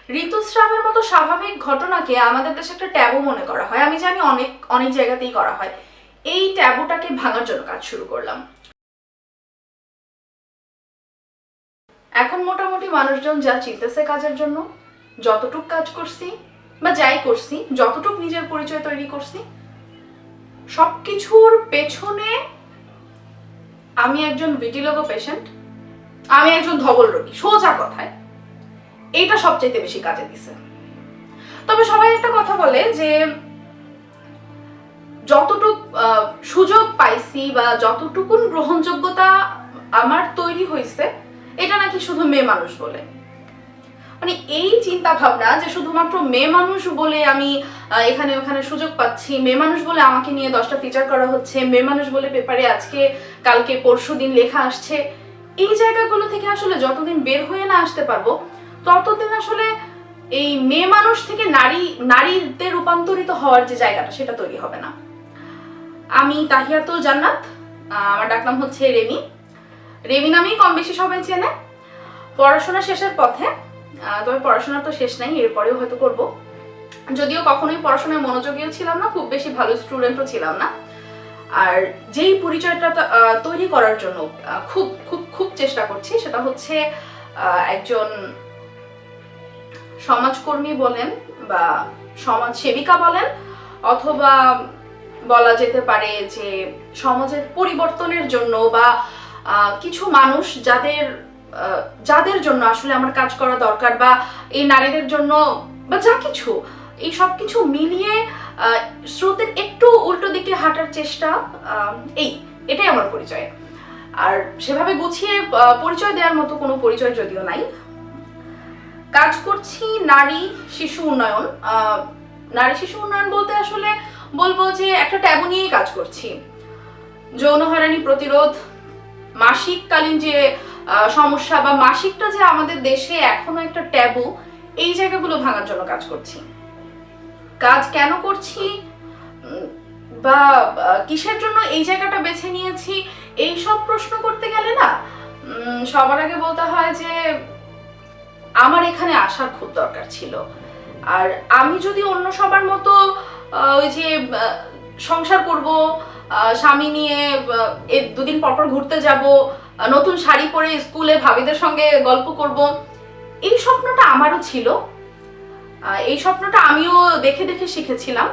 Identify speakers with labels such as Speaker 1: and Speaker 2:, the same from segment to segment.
Speaker 1: ঋতুস্রাবের মতো স্বাভাবিক ঘটনাকে আমাদের দেশে একটা ট্যাবু মনে করা হয়। আমি জানি অনেক অনেক জায়গাতেই করা হয়। এই ট্যাবুটাকে ভাঙার জন্য কাজ শুরু করলাম। এখন মোটামুটি মানুষজন যা চিন্তাছে কাজের জন্য, যতটুক কাজ করছি বা যাই করছি, যতটুক নিজের পরিচয় তৈরি করছি, সবকিছুর পেছনে আমি একজন ভিটিলোগো পেশেন্ট, আমি একজন ধবল রোগী, সোজা কথায় এইটা সবচাইতে বেশি কাজে দিছে। তবে সবাই একটা কথা বলে যে যতটুক সুযোগ পাইছি বা যতটুকুন গ্রহণযোগ্যতা আমার তৈরি হয়েছে, এটা নাকি শুধু মেয়ে মানুষ বলে। মানে এই চিন্তা ভাবনা যে শুধুমাত্র মেয়ে মানুষ বলে আমি এখানে ওখানে সুযোগ পাচ্ছি, মেয়ে মানুষ বলে আমাকে নিয়ে 10টা ফিচার করা হচ্ছে, মেয়ে মানুষ বলে পেপারে আজকে কালকে পরশু দিন লেখা আসছে, এই জায়গাগুলো থেকে আসলে যতদিন বের হয়ে না আসতে পারবো ততদিন আসলে এই মেয়ে মানুষ থেকে নারীতে রূপান্তরিত হওয়ার যে জায়গাটা সেটা তৈরি হবে না। আমি তাহিয়াতুল জান্নাত, আমার ডাকনাম হচ্ছে রেমি। রেমি নামেই কম বেশি সবাই চেনে। পড়াশোনা শেষের পথে, তবে পড়াশোনা তো শেষ নাই, এরপরেও হয়তো করব। যদিও কখনোই পড়াশোনায় মনোযোগীও ছিলাম না, খুব বেশি ভালো স্টুডেন্টও ছিলাম না। আর যেই পরিচয়টা তৈরি করার জন্য খুব খুব খুব চেষ্টা করছি সেটা হচ্ছে একজন সমাজকর্মী বলেন বা সমাজ সেবিকা বলেন, অথবা বলা যেতে পারে যে সমাজের পরিবর্তনের জন্য বা কিছু মানুষ যাদের জন্য আসলে আমার কাজ করা দরকার, বা এই নারীদের জন্য বা যা কিছু, এই সব কিছু মিলিয়ে স্রোতের একটু উল্টো দিকে হাঁটার চেষ্টা, এটাই আমার পরিচয়। আর সেভাবে গুছিয়ে পরিচয় দেওয়ার মতো কোনো পরিচয় যদিও নাই। কাজ করছি নারী শিশু উন্নয়ন। নারী শিশু উন্নয়ন বলতে আসলে বলবো যে একটা ট্যাবু নিয়েই কাজ করছি। যৌন হয়রানি প্রতিরোধ, মাসিককালীন যে সমস্যা বা মাসিকটা যে আমাদের দেশে এখনো একটা ট্যাবু, এই জায়গাগুলো ভাঙার জন্য কাজ করছি। কাজ কেন করছি বা কিসের জন্য এই জায়গাটা বেছে নিয়েছি, এই সব প্রশ্ন করতে গেলে না সবার আগে বলতে হয় যে আমার এখানে আসার খুব দরকার ছিল। আর আমি যদি অন্য সবার মতো ওই যে সংসার করব, স্বামী নিয়ে দুদিন পরপর ঘুরতে যাব, নতুন শাড়ি পরে স্কুলে ভাবিদের সঙ্গে গল্প করব, এই স্বপ্নটা আমারও ছিল। এই স্বপ্নটা আমিও দেখে দেখে শিখেছিলাম,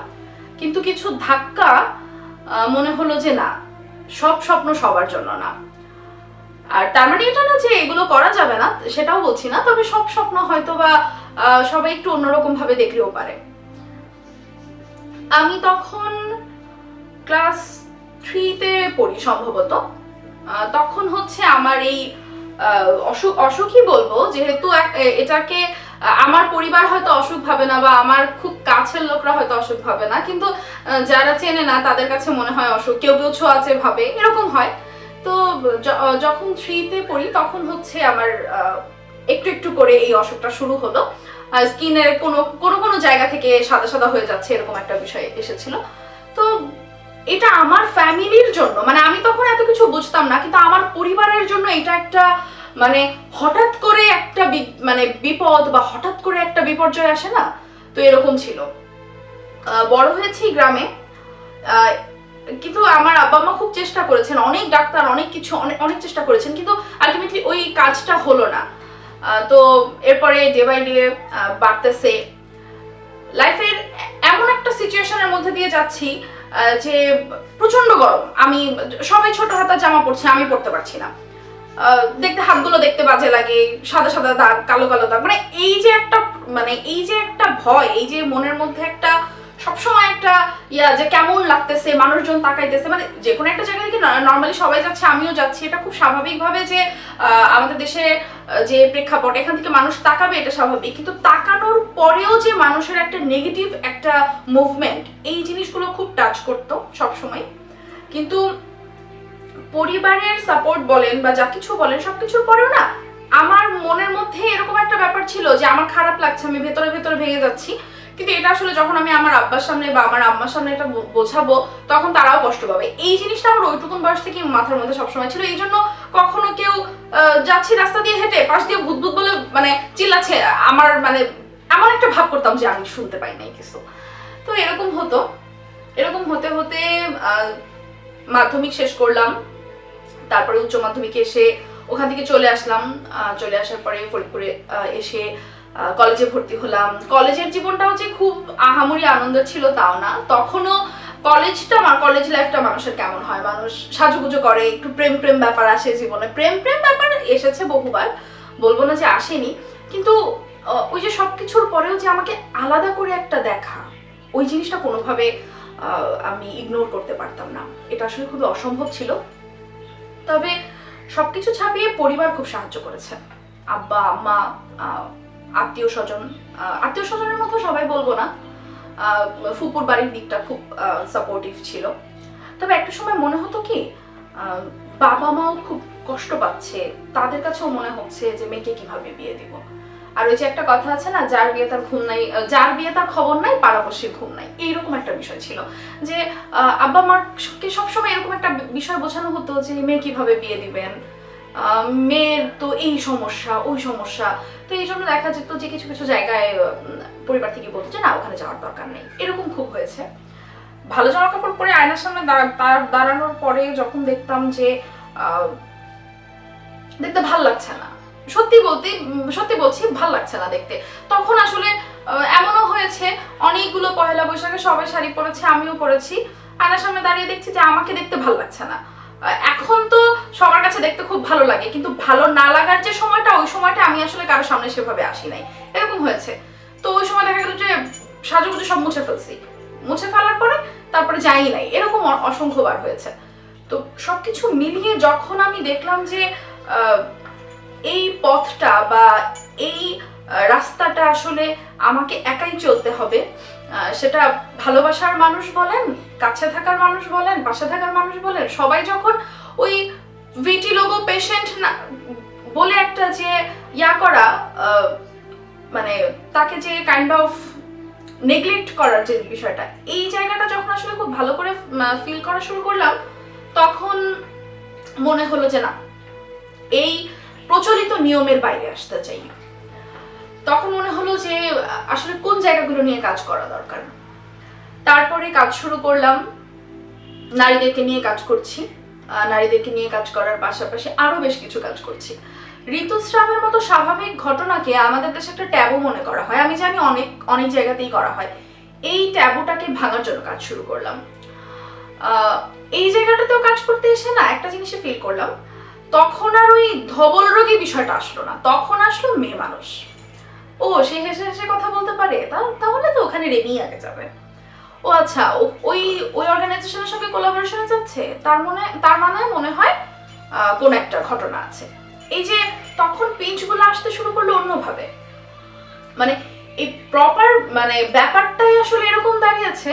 Speaker 1: কিন্তু কিছু ধাক্কা মনে হলো যে না, সব স্বপ্ন সবার জন্য না। আর তার মানে এটা না যে এগুলো করা যাবে না, সেটাও বলছি না, তবে সব স্বপ্ন হয়তো বা সবাই একটু অন্যরকম ভাবে দেখলেও পারে। আমি তখন ক্লাস 3-তে পড়ি সম্ভবত। তখন হচ্ছে আমার এই অসুখই বলবো, যেহেতু এটাকে আমার পরিবার হয়তো অসুখ ভাবে না বা আমার খুব কাছের লোকরা হয়তো অসুখ ভাবে না, কিন্তু যারা চেনে না তাদের কাছে মনে হয় অসুখ, কেউ কেউ ছোঁয়াচে ভাবে, এরকম হয়। তো যখন 3-তে পড়ি তখন হচ্ছে আমার একটু একটু করে এই অসুখটা শুরু হলো। স্কিনের কোনো জায়গা থেকে সাদা সাদা হয়ে যাচ্ছে, এরকম একটা বিষয় এসেছিল। তো এটা আমার ফ্যামিলির জন্য, মানে আমি তখন এত কিছু বুঝতাম না, কিন্তু আমার পরিবারের জন্য এটা একটা মানে হঠাৎ করে একটা মানে বিপদ বা হঠাৎ করে একটা বিপর্যয় আসে না, তো এরকম ছিল। বড় হয়েছি গ্রামে, কিন্তু আমার আব্বা মা খুব চেষ্টা করেছেন, অনেক ডাক্তার অনেক কিছু অনেক চেষ্টা করেছেন, কিন্তু আলটিমেটলি ওই কাজটা হলো না। তো এরপরে ডে বাই ডে বাড়তেছে। লাইফের এমন একটা সিচুয়েশনের মধ্যে দিয়ে যাচ্ছি যে প্রচন্ড গরম, আমি সবাই ছোট হাতা জামা পরছে, আমি পরতে পারছি না। দেখতে হাতগুলো দেখতে বাজে লাগে, সাদা সাদা দাগ, কালো কালো দাগ, মানে এই যে একটা ভয়, এই যে মনের মধ্যে একটা সবসময় একটা যে কেমন লাগতেছে, মানুষজন তাকাইতেছে, মানে যে কোনো একটা জায়গা থেকে নর্মালি সবাই যাচ্ছে আমিও যাচ্ছি, এটা খুব স্বাভাবিকভাবে যে আমাদের দেশে যে প্রেক্ষাপট, এখান থেকে মানুষ তাকাবে, এটা স্বাভাবিক, কিন্তু তাকানোর পরেও যে মানুষের একটা নেগেটিভ একটা মুভমেন্ট, এই জিনিসগুলো খুব টাচ করতো সবসময়। কিন্তু পরিবারের সাপোর্ট বলেন বা যা কিছু বলেন, সবকিছুর পরেও না আমার মনের মধ্যে এরকম একটা ব্যাপার ছিল যে আমার খারাপ লাগছে, আমি ভেতরে ভেতরে ভেঙে যাচ্ছি। কিন্তু এটা আসলে যখন আমি আমার আব্বার সামনে বা আমার আম্মার সামনে এটা বোঝাবো, তখন তারাও কষ্ট পাবে। এই জিনিসটা আমার ওইটুকুন বয়স থেকে মাথার মধ্যে সবসময় ছিল। এই জন্য কখনো কেউ যাচ্ছি রাস্তা দিয়ে হেঁটে, পাশ দিয়ে ভূত ভূত বলে মানে চিল্লাচ্ছে, আমার মানে এমন একটা ভাব করতাম যে আমি শুনতে পাই নাই কিছু। তো এরকম হতো, এরকম হতে হতে মাধ্যমিক শেষ করলাম, তারপরে উচ্চ মাধ্যমিকে এসে ওখান থেকে চলে আসলাম। চলে আসার পরে ফরিদপুরে এসে কলেজে ভর্তি হলাম। কলেজের জীবনটাও যে খুব আহামরি আনন্দের ছিল তাও না। তখনও কলেজ লাইফটা মানুষের কেমন হয়, মানুষ সাজুগুজু করে, একটু প্রেম প্রেম ব্যাপার আসে জীবনে। প্রেম প্রেম ব্যাপার এসেছে বহুবার, বলবো না যে আসেনি, কিন্তু ওই যে সবকিছুর পরেও যে আমাকে আলাদা করে একটা দেখা, ওই জিনিসটা কোনোভাবে আমি ইগনোর করতে পারতাম না। এটা আসলে খুবই অসম্ভব ছিল। তবে সবকিছু ছাপিয়ে পরিবার খুব সাহায্য করেছে। আব্বা আম্মা, আত্মীয় স্বজনের মতো সবাই বলবো না, ফুপুর বাড়ির দিকটা খুব সাপোর্টিভ ছিল। তবে একটা সময় মনে হতো কি, বাবা মাও খুব কষ্ট পাচ্ছে, তাদের কাছেও মনে হচ্ছে যে মেয়েকে কিভাবে বিয়ে দিব। আর ওই যে একটা কথা আছে না, যার বিয়ে তার ঘুম নাই, যার বিয়ে তার খবর নাই, পাড়াপড়শির ঘুম নাই, এইরকম একটা বিষয় ছিল। যে আব্বা মাকে সবসময় এরকম একটা বিষয় বোঝানো হতো যে মেয়ে কিভাবে বিয়ে দিবেন, মেয়ের তো এই সমস্যা ওই সমস্যা। তো এই জন্য দেখা যেত যে কিছু কিছু জায়গায় পরিবার থেকে বলতো যে না, ওখানে যাওয়ার দরকার নেই। এরকম খুব হয়েছে। ভালো জামা কাপড় পরে আয়নার সামনে দাঁড়ানোর পরে যখন দেখতাম যে দেখতে ভাল লাগছে না, সত্যি বলছি ভাল লাগছে না দেখতে, তখন আসলে এমনও হয়েছে অনেকগুলো পহেলা বৈশাখে সবাই শাড়ি পরেছে, আমিও পরেছি, আয়নার সামনে দাঁড়িয়ে দেখছি যে আমাকে দেখতে ভাল লাগছে না। এখন তো সবার কাছে দেখতে খুব ভালো লাগে, কিন্তু ভালো না লাগার যে সময়টা, ওই সময়টা আমি আসলে কারোর সামনে সেভাবে আসি নাই, এরকম হয়েছে। তো ওই সময় দেখা গেল যে সাজুগুজু সব মুছে ফেলছি, মুছে ফেলার পরে তারপরে যাই নাই, এরকম অসংখ্যবার হয়েছে। তো সবকিছু মিলিয়ে যখন আমি দেখলাম যে এই পথটা বা এই রাস্তাটা আসলে আমাকে একাই চলতে হবে, সেটা ভালোবাসার মানুষ বলেন, কাছে থাকার মানুষ বলেন, পাশে থাকার মানুষ বলেন, সবাই যখন ওই ভিটিলোগো পেশেন্ট না বলে একটা যে করা, মানে তাকে যে কাইন্ড অফ নেগলেক্ট করার যে বিষয়টা, এই জায়গাটা যখন আসলে খুব ভালো করে ফিল করা শুরু করলাম, তখন মনে হলো যে না, এই প্রচলিত নিয়মের বাইরে আসতে চাই। তখন মনে হলো যে আসলে কোন জায়গাগুলো নিয়ে কাজ করা দরকার। তারপরে কাজ শুরু করলাম, নারীদেরকে নিয়ে কাজ করছি। নারীদেরকে নিয়ে কাজ করার পাশাপাশি আরো বেশ কিছু কাজ করছি। ঋতুস্রাবের মতো স্বাভাবিক ঘটনাকে আমাদের দেশে একটা ট্যাবু মনে করা হয়, আমি জানি অনেক জায়গাতেই করা হয়। এই ট্যাবুটাকে ভাঙার জন্য কাজ শুরু করলাম। এই জায়গাটাতেও কাজ করতে এসে না একটা জিনিসে ফিল করলাম, তখন আর ওই ধবল রোগী বিষয়টা আসলো না, তখন আসলো মেয়ে মানুষ। ও সে হেসে হেসে কথা বলতে পারে, তাহলে তো ওখানে রেমিই আগে যাবে। ও আচ্ছা, ওই অর্গানাইজেশনের সঙ্গে কোলাবোরেশনে যাচ্ছে, তার মানে মনে হয় কোন একটা ঘটনা আছে। এই যে তখন পিঞ্চগুলো আসতে শুরু করলো অন্যভাবে, মানে এই প্রপার মানে ব্যাপারটাই আসলে এরকম দাঁড়িয়েছে,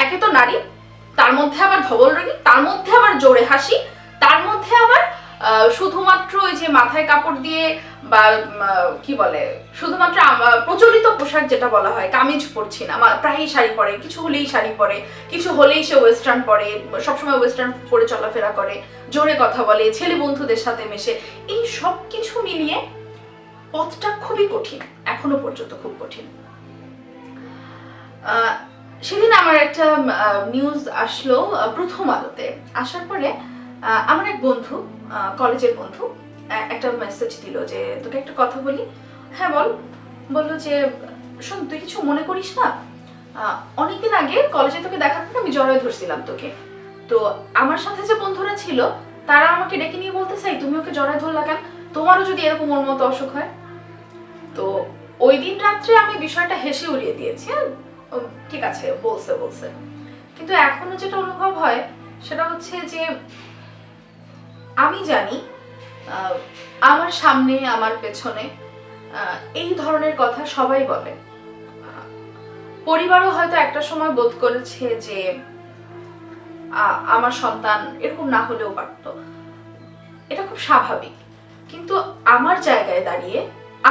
Speaker 1: একে তো নারী, তার মধ্যে আবার ধবল রোগী, তার মধ্যে আবার জোরে হাসি, তার মধ্যে আবার শুধুমাত্র ওই যে মাথায় কাপড় দিয়ে বা কি বলে শুধুমাত্র প্রচলিত পোশাক যেটা বলা হয়, কামিজ পরছি না, প্রায়ই শাড়ি পরে, কিছু হলেই শাড়ি পরে, কিছু হলেই সে ওয়েস্টার্ন পরে, সবসময় ওয়েস্টার্ন পরে চলাফেরা করে, জোরে কথা বলে, ছেলে বন্ধুদের সাথে মেশে। এই সব কিছু মিলিয়ে পথটা খুবই কঠিন, এখনো পর্যন্ত খুব কঠিন। সেদিন আমার একটা নিউজ আসলো প্রথম আলোতে, আসার পরে আমার এক বন্ধু, কলেজের বন্ধু, একটা মেসেজ দিল যে তোকে একটা কথা বলি। হ্যাঁ বল। বললো যে শোন, তুই কিছু মনে করিস না, অনেকদিন আগে কলেজে তোকে দেখার পর আমি জড়ায় ধরছিলাম তোকে, তো আমার সাথে যে বন্ধুরা ছিল তারা আমাকে ডেকে নিয়ে বলতে চাই তুমি ওকে জড়ায় ধরলা কেন, তোমারও যদি এরকম ওর মতো অসুখ হয়। তো ওই দিন রাত্রে আমি বিষয়টা হেসে উড়িয়ে দিয়েছি, ঠিক আছে বলছে, কিন্তু এখনো যেটা অনুভব হয় সেটা হচ্ছে যে আমি জানি আমার সামনে আমার পেছনে এই ধরনের কথা সবাই বলে। পরিবারও হয়তো একটা সময় বোধ করেছে যে আমার সন্তান এরকম না হলেও পারত, এটা খুব স্বাভাবিক। কিন্তু আমার জায়গায় দাঁড়িয়ে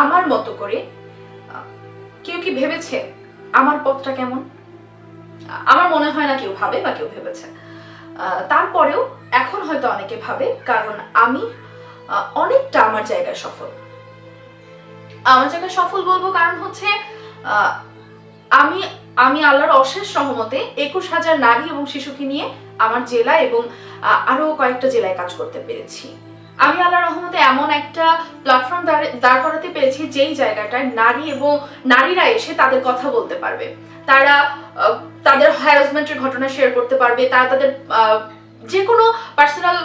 Speaker 1: আমার মতো করে কেউ কি ভেবেছে আমার পথটা কেমন? আমার মনে হয় না কেউ ভাবে বা কেউ ভেবেছে। তারপরেও এখন হয়তো অনেকে ভাবে, কারণ আমি অনেকটা আমার জায়গায় সফল। বলবো কারণ হচ্ছে আহ, আমি আমি আল্লাহর অশেষ রহমতে 21,000 নারী এবং শিশুকে নিয়ে আমার জেলা এবং আরো কয়েকটা জেলায় কাজ করতে পেরেছি। আমি আল্লাহর রহমতে এমন একটা প্ল্যাটফর্ম দাঁড় করাতে পেরেছি যেই জায়গাটায় নারী এবং নারীরা এসে তাদের কথা বলতে পারবে, তারা তাদের হ্যারাসমেন্টের ঘটনা শেয়ার করতে পারবে, তারা তাদের যে কোনো পার্সোনাল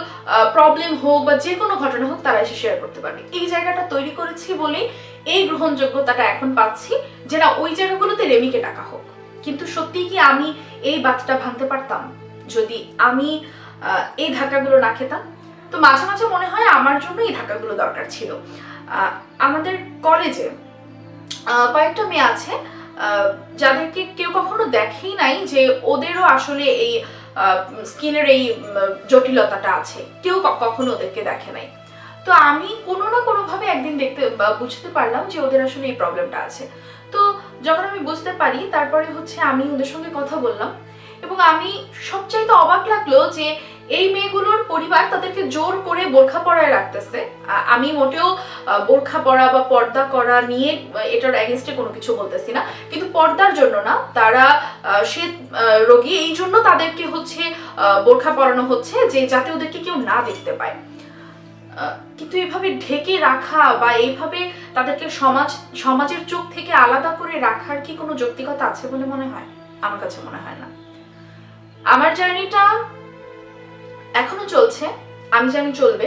Speaker 1: প্রবলেম হোক বা যে কোনো ঘটনা হোক তারা এসে শেয়ার করতে পারবে। এই জায়গাটা তৈরি করেছি বলেই এই গ্রহণযোগ্যতাটা এখন পাচ্ছি, যে না ওই জায়গাগুলোতে রেমিকে ডাকা হোক। কিন্তু সত্যি কি আমি এই বাতটা ভাঙতে পারতাম যদি আমি এই ধাক্কাগুলো না খেতাম? তো মাঝে মাঝে মনে হয় আমার জন্য এই ধাক্কাগুলো দরকার ছিল। আমাদের কলেজে কয়েকটা মেয়ে আছে যাদেরকে কেউ কখনো দেখেই নাই যে ওদেরও আসলে এই স্কিনের এই জটিলতাটা আছে, কেউ কখনো ওদেরকে দেখে নাই। তো আমি কোনো না কোনোভাবে একদিন বুঝতে পারলাম যে ওদের আসলে এই প্রবলেমটা আছে। তো যখন আমি বুঝতে পারি তারপরে হচ্ছে আমি ওদের সঙ্গে কথা বললাম, এবং আমি সবচাইতে অবাক লাগলো যে এই মেয়েগুলোর পরিবার তাদেরকে জোর করে বোরখা পরায় রাখতেছে। আমি মোটেও বোরখা পরা বা পর্দা করা নিয়ে এটার এগেইনস্টে কোনো কিছু বলতেছি না, কিন্তু পর্দার জন্য না, তারা সে রোগী এই জন্য তাদেরকে হচ্ছে বোরখা পরানো হচ্ছে যে যাতে ওদেরকে কেউ না দেখতে পায়। কিন্তু এইভাবে ঢেকে রাখা বা এইভাবে তাদেরকে সমাজের চোখ থেকে আলাদা করে রাখার কি কোনো যৌক্তিকতা আছে বলে মনে হয়? আমার কাছে মনে হয় না। আমার জার্নিটা এখনো চলছে, আমি জানি চলবে।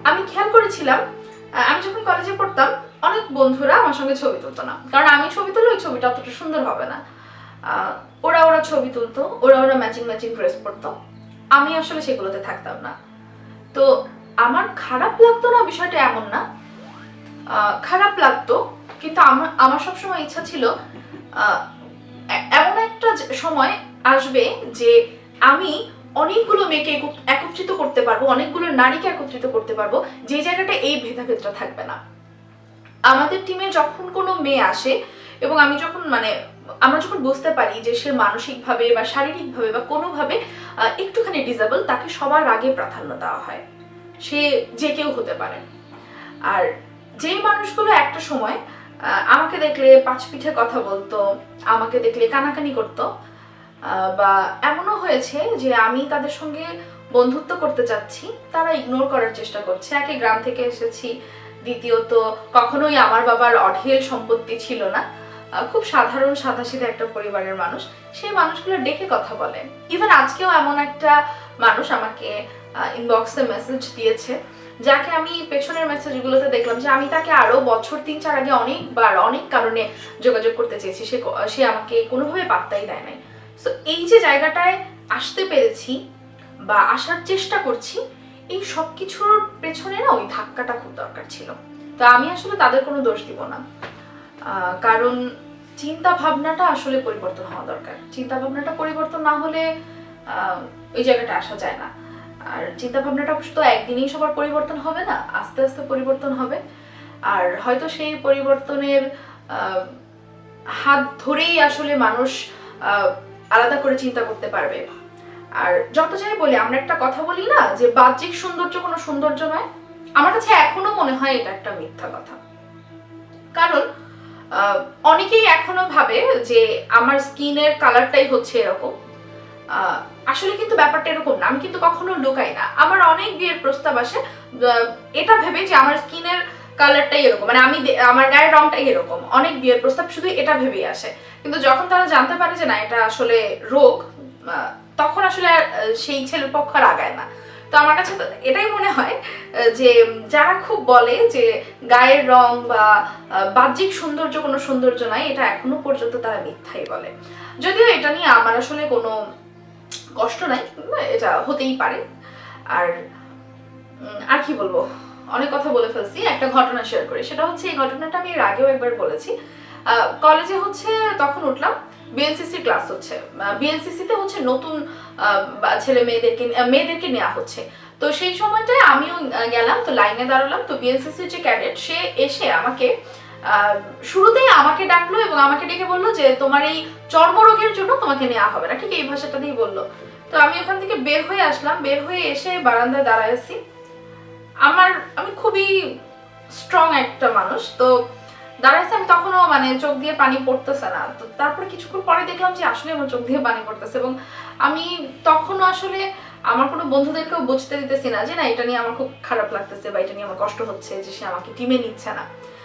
Speaker 1: আমি খেয়াল করেছিলাম আমি যখন কলেজে পড়তাম অনেক বন্ধুরা আমার সঙ্গে ছবি তুলতো না, কারণ আমি ছবি তুললে ওই ছবিটা অতটা সুন্দর হবে না। ওরা ছবি তুলতো, ওরা ম্যাচিং ড্রেস পরতো, আমি আসলে সেগুলোতে থাকতাম না। তো আমার খারাপ লাগতো না বিষয়টা এমন না, খারাপ লাগতো, কিন্তু আমার সবসময় ইচ্ছা ছিল এমন একটা সময় আসবে যে আমি অনেকগুলো মেয়েকে একত্রিত করতে পারবো, অনেকগুলো নারীকে একত্রিত করতে পারবো, যে জায়গাটা এই ভেদাভেদটা থাকবে না। আমাদের টিমে যখন কোনো মেয়ে আসে এবং আমরা যখন বুঝতে পারি যে সে মানসিকভাবে বা শারীরিকভাবে বা কোনোভাবে একটুখানি ডিসেবল, তাকে সবার আগে প্রাধান্য দেওয়া হয়, সে যে কেউ হতে পারে। আর যে মানুষগুলো একটা সময় আমাকে দেখলে পাঁচ পিঠে কথা বলতো, আমাকে দেখলে কানাকানি করতো, বা এমনও হয়েছে যে আমি তাদের সঙ্গে বন্ধুত্ব করতে চাচ্ছি, তারা ইগনোর করার চেষ্টা করছে। একে গ্রাম থেকে এসেছি, দ্বিতীয়ত কখনোই আমার বাবার অঢেল সম্পত্তি ছিল না, খুব সাধারণ সাদাসিধা একটা পরিবারের মানুষ। সেই মানুষগুলো ডেকে কথা বলে। ইভেন আজকেও এমন একটা মানুষ আমাকে ইনবক্সে মেসেজ দিয়েছে, যাকে আমি পেছনের মেসেজগুলোতে দেখলাম যে আমি তাকে আরো বছর 3-4 আগে অনেকবার অনেক কারণে যোগাযোগ করতে চেয়েছি, সে আমাকে কোনোভাবে পাত্তাই দেয় নাই। সো এই যে জায়গাটায় আসতে পেরেছি বা আসার চেষ্টা করছি, এই সব কিছুর পেছনে না ওই ধাক্কাটা খুব দরকার ছিল। তো আমি আসলে তাদের কোনো দোষ দিব না, কারণ চিন্তা ভাবনাটা আসলে পরিবর্তন হওয়া দরকার। চিন্তা ভাবনাটা পরিবর্তন না হলে ওই জায়গাটা আসা যায় না। আর চিন্তা ভাবনাটা তো একদিনেই সবার পরিবর্তন হবে না, আস্তে আস্তে পরিবর্তন হবে। আর হয়তো সেই পরিবর্তনের হাত ধরেই আসলে মানুষ আলাদা করে চিন্তা করতে পারবে। আর যত যাই বলি, আমরা একটা কথা বলি না যে বাহ্যিক সৌন্দর্য কোনো সৌন্দর্য নয়, আমার কাছে এখনো মনে হয় এটা একটা মিথ্যা কথা। কারণ অনেকেই এখনো ভাবে যে আমার স্কিনের কালারটাই হচ্ছে এরকম, আসলে কিন্তু ব্যাপারটা এরকম না। আমি কিন্তু কখনো লুকাই না, আমার অনেক বিয়ের প্রস্তাব আসে এটা ভেবে যে আমার স্কিনের কালারটাই এরকম, আমি আমার গায়ের রংটাই এরকম, অনেক বিয়ের প্রস্তাব শুধু এটা ভেবেই আসে। কিন্তু যখন তারা জানতে পারে যে না এটা আসলে রোগ, তখন আসলে সেই ছেলের পক্ষ আর আগায় না। তো আমার কাছে এটাই মনে হয় যে যারা খুব বলে যে গায়ের রং বা বাহ্যিক সৌন্দর্য কোনো সৌন্দর্য নয়, এটা এখনো পর্যন্ত তারা মিথ্যাই বলে। যদিও এটা নিয়ে আমার আসলে কোনো কষ্ট নাই, এটা হতেই পারে। আর কি বলবো, অনেক কথা বলে ফেলছি। একটা ঘটনা শেয়ার করি, সেটা হচ্ছে এই ঘটনাটা আমি এর আগেও একবার বলেছি। কলেজে হচ্ছে তখন উঠলাম, বিএনসিসি ক্লাস হচ্ছে, বিএনসিসিতে হচ্ছে নতুন ছেলে মেয়েদেরকে নেওয়া হচ্ছে। তো সেই সময়টায় আমিও গেলাম, তো লাইনে দাঁড়ালাম। তো বিএনসিসির যে ক্যাডেট, সে এসে আমাকে শুরুতেই আমাকে ডাকলো এবং আমাকে ডেকে বললো যে তোমার এই চর্মরোগের জন্য তোমাকে নেওয়া হবে না, ঠিক এই ভাষাটা দিয়ে বললো। তো আমি ওখান থেকে বের হয়ে আসলাম, বের হয়ে এসে বারান্দায় দাঁড়ায় আছি। আমি খুবই স্ট্রং একটা মানুষ, তো দাঁড়াইছে, আমি তখনও মানে চোখ দিয়ে পানি পড়তেছে না। তো তারপরে কিছুক্ষণ পরে দেখলাম যে আসলে আমার চোখ দিয়ে পানি পড়তেছে, এবং আমি তখনও আসলে আমার কোনো বন্ধুদেরকেও বুঝতে দিতেছি না যে না এটা নিয়ে আমার খুব খারাপ লাগতেছে বা এটা নিয়ে আমার কষ্ট হচ্ছে যে সে আমাকে টিমে নিচ্ছে না।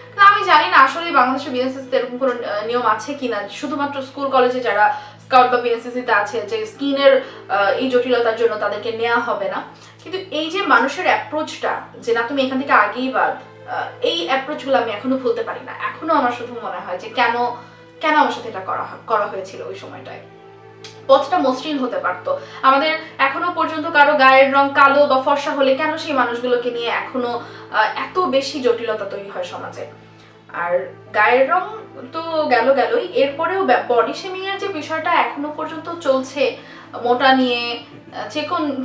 Speaker 1: কিন্তু আমি জানি না আসলে বাংলাদেশের বিএনসিসিতে এরকম কোনো নিয়ম আছে কিনা, শুধুমাত্র স্কুল কলেজে যারা স্কাউট বা বিএনসিসিতে আছে যে স্কিনের এই জটিলতার জন্য তাদেরকে নেওয়া হবে না। কিন্তু এই যে মানুষের অ্যাপ্রোচটা যে না তুমি এখান থেকে আগেই বাদ, এই অ্যাপ্রোচগুলো আমি এখনো ভুলতে পারি না। এখনো আমার শুধু মনে হয় যে কেন কেন আমার সাথে এটা করা হয়েছিল ওই সময়টায়। পথটা মসৃণ হতে পারতো। আমাদের এখনো পর্যন্ত কারো গায়ের রং কালো বা ফর্সা হলে কেন সেই মানুষগুলোকে নিয়ে এখনো এত বেশি জটিলতা তৈরি হয় সমাজে। আর গায়ের রং তো গেলই, এরপরেও বডি শেমিং এর যে বিষয়টা এখনো পর্যন্ত চলছে, মোটা নিয়ে,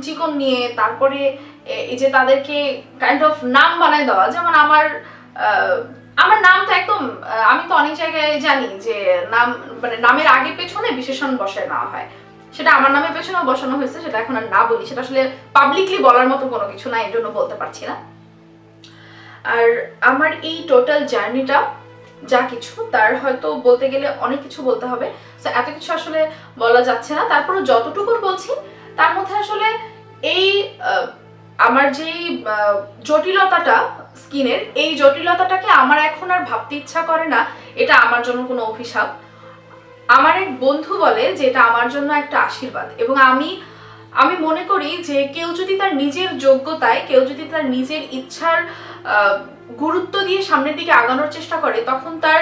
Speaker 1: চিকন নিয়ে, তারপরে এই যে তাদেরকে কাইন্ড অফ নাম বানায় দেওয়া। যেমন আমার নাম তো একদম, আমি তো অনেক জায়গায় জানি যে নাম মানে নামের আগে পেছনে বিশেষণ বসায় নেওয়া হয়, সেটা আমার নামের পেছনেও বসানো হয়েছে, সেটা এখন আর না বলি, সেটা আসলে পাবলিকলি বলার মতো কোনো কিছু না, এর জন্য বলতে পারছি না। আর আমার এই টোটাল জার্নিটা যা কিছু, তার হয়তো বলতে গেলে অনেক কিছু বলতে হবে, এত কিছু আসলে বলা যাচ্ছে না। তারপরে যতটুকু বলছি তার মধ্যে আসলে এই আমার যে জটিলতাটা স্কিনের, এই জটিলতাটাকে আমার এখন আর ভাবতে ইচ্ছা করে না এটা আমার জন্য কোনো অভিশাপ। আমার এক বন্ধু বলে যে এটা আমার জন্য একটা আশীর্বাদ, এবং আমি মনে করি যে কেউ যদি তার নিজের যোগ্যতায়, কেউ যদি তার নিজের ইচ্ছার গুরুত্ব দিয়ে সামনের দিকে আগানোর চেষ্টা করে, তখন তার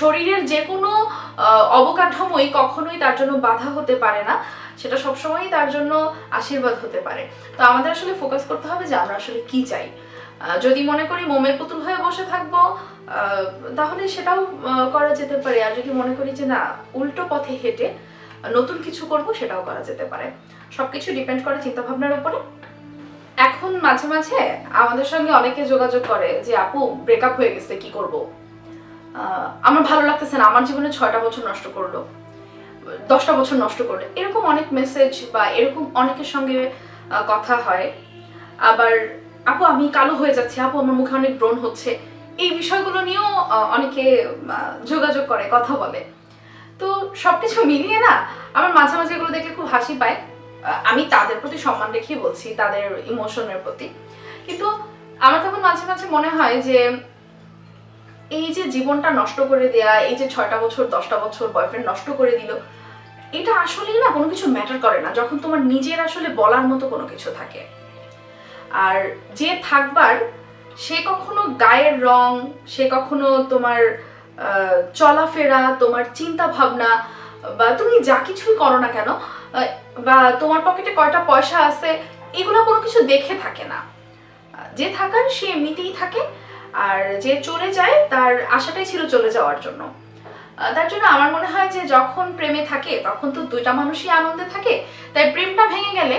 Speaker 1: শরীরের যে কোনো অবকাঠামোই কখনোই তার জন্য বাধা হতে পারে না, সেটা সবসময়ই তার জন্য আশীর্বাদ হতে পারে। তো আমাদের আসলে ফোকাস করতে হবে যে আমরা আসলে কি চাই। যদি মনে করি মোমের পুতুল হয়ে বসে থাকবো, তাহলে সেটাও করা যেতে পারে। আর যদি মনে করি যে না, উল্টো পথে হেঁটে নতুন কিছু করব, সেটাও করা যেতে পারে। সবকিছু ডিপেন্ড করে চিন্তা ভাবনার উপরে। এখন মাঝে মাঝে আমাদের সঙ্গে অনেকে যোগাযোগ করে যে আপু ব্রেকআপ হয়ে গেছে, কি করব, আমার ভালো লাগতেছে না, আমার জীবনে 6টা বছর নষ্ট করলো, 10টা বছর নষ্ট করলো, এরকম অনেক মেসেজ বা এরকম অনেকের সঙ্গে কথা হয়। আবার আপু আমি কালো হয়ে যাচ্ছি, আপু আমার মুখে অনেক ব্রণ হচ্ছে, এই বিষয়গুলো নিয়েও অনেকে যোগাযোগ করে, কথা বলে। তো সবকিছু মিলিয়ে না আমার মাঝে মাঝে এগুলো দেখলে খুব হাসি পায়। আমি তাদের প্রতি সম্মান রেখেই বলছি, তাদের ইমোশনের প্রতি। কিন্তু আমার তখন মাঝে মাঝে মনে হয় যে এই যে জীবনটা নষ্ট করে দেয়া, এই যে 6টা বছর 10টা বছর বয়ফ্রেন্ড নষ্ট করে দিল, এটা আসলেই না কোনো কিছু ম্যাটার করে না যখন তোমার নিজের আসলে বলার মতো কোনো কিছু থাকে। আর যে থাকবার, সে কখনো গায়ের রং, সে কখনো তোমার চলাফেরা, তোমার চিন্তা ভাবনা, বা তুমি যা কিছুই করো না কেন, বা তোমার পকেটে কয়টা পয়সা আছে, এগুলো কোনো কিছু দেখে থাকে না। যে থাকার সে এমনিতেই থাকে, আর যে চলে যায় তার আশাটাই ছিল চলে যাওয়ার জন্য। তার জন্য আমার মনে হয় যে যখন প্রেমে থাকে তখন তো দুইটা মানুষই আনন্দে থাকে, তাই প্রেমটা ভেঙে গেলে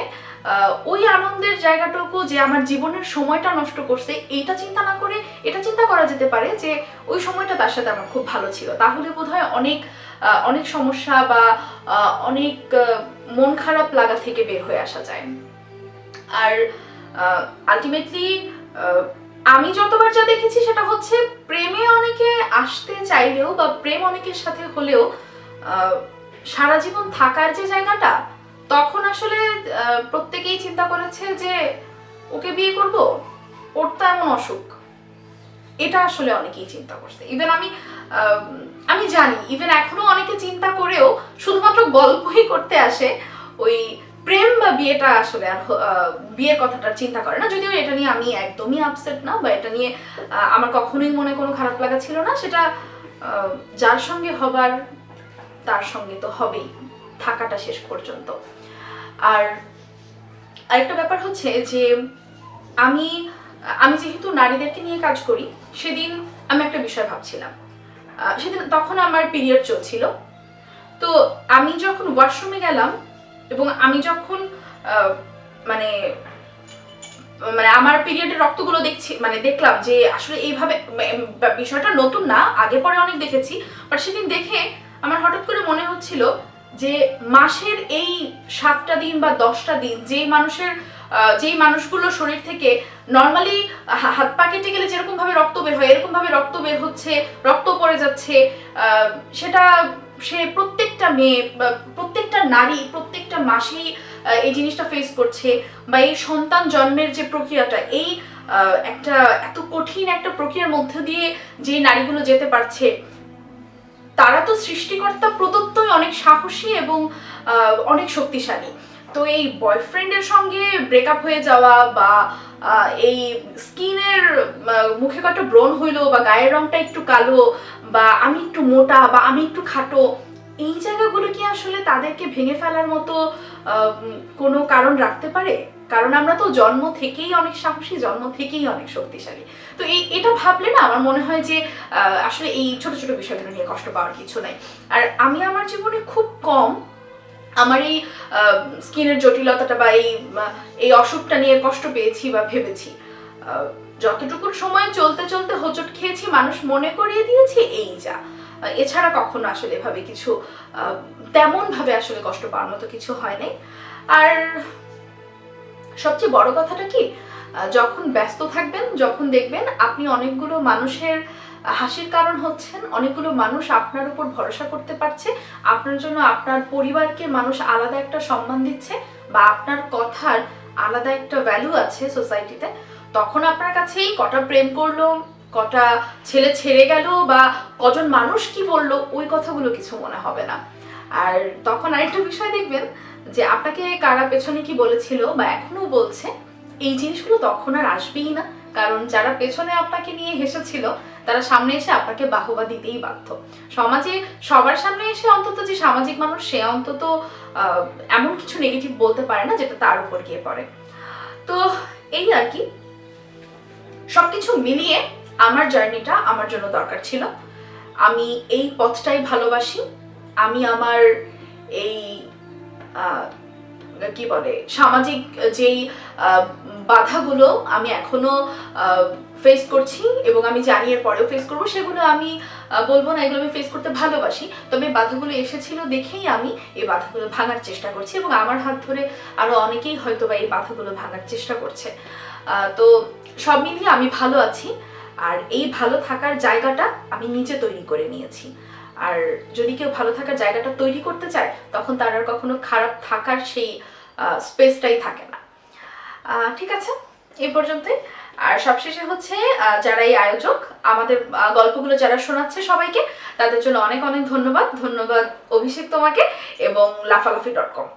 Speaker 1: ওই আনন্দের জায়গাটুকু যে আমার জীবনের সময়টা নষ্ট করছে, এইটা চিন্তা না করে এটা চিন্তা করা যেতে পারে যে ওই সময়টা তার সাথে আমার খুব ভালো ছিল, তাহলে বোধহয় অনেক সমস্যা বা অনেক মন খারাপ লাগা থেকে বের হয়ে আসা যায়। আর আলটিমেটলি আমি যতবার যা দেখেছি সেটা হচ্ছে প্রেমে অনেকে আসতে চাইলেও বা প্রেম অনেকের সাথে হলেও সারা জীবন থাকার যে জায়গাটা, তখন আসলে প্রত্যেকেই চিন্তা করেছে যে ওকে বিয়ে করব, ওর তো এমন অসুখ, এটা আসলে অনেকেই চিন্তা করছে। ইভেন আমি জানি ইভেন এখনো অনেকে চিন্তা করেও শুধুমাত্র গল্পই করতে আসে, ওই প্রেম বা বিয়েটা আসলে আর বিয়ের কথাটা চিন্তা করে না। যদিও এটা নিয়ে আমি একদমই আপসেট না, বা এটা নিয়ে আমার কখনোই মনে কোনো খারাপ লাগা ছিল না। সেটা যার সঙ্গে হবার তার সঙ্গে তো হবেই, থাকাটা শেষ পর্যন্ত। আর আরেকটা ব্যাপার হচ্ছে যে আমি যেহেতু নারীদেরকে নিয়ে কাজ করি, সেদিন আমি একটা বিষয় ভাবছিলাম। সেদিন তখন আমার পিরিয়ড চলছিল, তো আমি যখন ওয়াশরুমে গেলাম এবং আমি যখন মানে আমার পিরিয়ডের রক্তগুলো দেখলাম যে আসলে এইভাবে, বিষয়টা নতুন না, আগে পরে অনেক দেখেছি, বাট সেদিন দেখে আমার হঠাৎ করে মনে হচ্ছিল যে মাসের এই 7টা দিন বা 10টা দিন যেই মানুষগুলোর শরীর থেকে নর্মালি হাত পা কেটে গেলে যেরকম ভাবে রক্ত বের হয়, এরকম ভাবে রক্ত বের হচ্ছে, রক্ত পড়ে যাচ্ছে, সেটা সে প্রত্যেকটা মেয়ে, প্রত্যেকটা নারী প্রত্যেকটা মাসেই এই জিনিসটা ফেস করছে। বা এই সন্তান জন্মের যে প্রক্রিয়াটা, এই একটা এত কঠিন একটা প্রক্রিয়ার মধ্যে দিয়ে যে নারীগুলো যেতে পারছে, তারা তো সৃষ্টিকর্তা প্রদত্তই অনেক সাহসী এবং অনেক শক্তিশালী। তো এই বয়ফ্রেন্ডের সঙ্গে ব্রেকআপ হয়ে যাওয়া, বা এই স্কিনের মুখে কটা ব্রণ হইলো, বা গায়ের রংটা একটু কালো, বা আমি একটু মোটা, বা আমি একটু খাটো, এই জায়গাগুলো কি আসলে তাদেরকে ভেঙে ফেলার মতো কোনো কারণ রাখতে পারে? কারণ আমরা তো জন্ম থেকেই অনেক সাহসী, জন্ম থেকেই অনেক শক্তিশালী। তো এটা ভাবলে না আমার মনে হয় যে আসলে এই ছোট ছোট বিষয়গুলো নিয়ে কষ্ট পাওয়ার কিছু নাই। আর আমি আমার জীবনে খুব কম আমার এই স্কিনের জটিলতাটা বা এই অসুখটা নিয়ে কষ্ট পেয়েছি বা ভেবেছি। যতটুকু সময় চলতে চলতে হোঁচট খেয়েছি, মানুষ মনে করিয়ে দিয়েছে, এই যা। এছাড়া কখনো আসলে এভাবে কিছু তেমন ভাবে আসলে কষ্ট পাওয়ার মতো কিছু হয় নাই। আর সবচেয়ে বড় কথাটা কি, যখন ব্যস্ত থাকবেন, যখন দেখবেন আপনি অনেকগুলো মানুষের হাসির কারণ হচ্ছেন, অনেকগুলো মানুষ আপনার উপর ভরসা করতে পারছে, আপনার জন্য আপনার পরিবারকে মানুষ আলাদা একটা সম্মান দিচ্ছে, বা আপনার কথার আলাদা একটা ভ্যালু আছে সোসাইটিতে, তখন আপনার কাছেই কটা প্রেম করলো, কটা ছেলে ছেড়ে গেল, বা কজন মানুষ কি বললো, ওই কথাগুলো কিছু মনে হবে না। আর তখন আরেকটা বিষয় দেখবেন যে আপনাকে কারা পেছনে কি বলেছিল বা এখনো বলছে, এই জিনিসগুলো তখন আর আসবেই না। কারণ যারা পেছনে আপনাকে নিয়ে হেসেছিল, তারা সামনে এসে আপনাকে বাহবা দিতেই বাধ্য। সমাজে সবার সামনে এসে অন্তত যে সামাজিক মানুষ, সে অন্তত এমন কিছু নেগেটিভ বলতে পারে না যেটা তার উপর গিয়ে পড়ে। তো এই আর কি, সবকিছু মিলিয়ে আমার জার্নিটা আমার জন্য দরকার ছিল। আমি এই পথটাই ভালোবাসি। আমি আমার এই কি বলে সামাজিক যেই বাধাগুলো আমি এখনো ফেস করছি, এবং আমি জানি এর পরেও ফেস করবো, সেগুলো আমি বলবো না এগুলো আমি ফেস করতে ভালোবাসি। তবে বাধাগুলো এসেছিল দেখেই আমি এই বাধাগুলো ভাঙার চেষ্টা করছি, এবং আমার হাত ধরে আরো অনেকেই হয়তো বা এই বাধাগুলো ভাঙার চেষ্টা করছে। তো সব মিলিয়ে আমি ভালো আছি, আর এই ভালো থাকার জায়গাটা আমি নিজে তৈরি করে নিয়েছি। আর যদি কেউ ভালো থাকার জায়গাটা তৈরি করতে চায়, তখন তার আর কখনো খারাপ থাকার সেই স্পেসটাই থাকে না। ঠিক আছে, এই পর্যন্তই। আর সবশেষে হচ্ছে যারা এই আয়োজক, আমাদের গল্পগুলো যারা শোনাচ্ছে সবাইকে, তাদের জন্য অনেক অনেক ধন্যবাদ। ধন্যবাদ অভিষেক তোমাকে এবং লাফালাফি.com।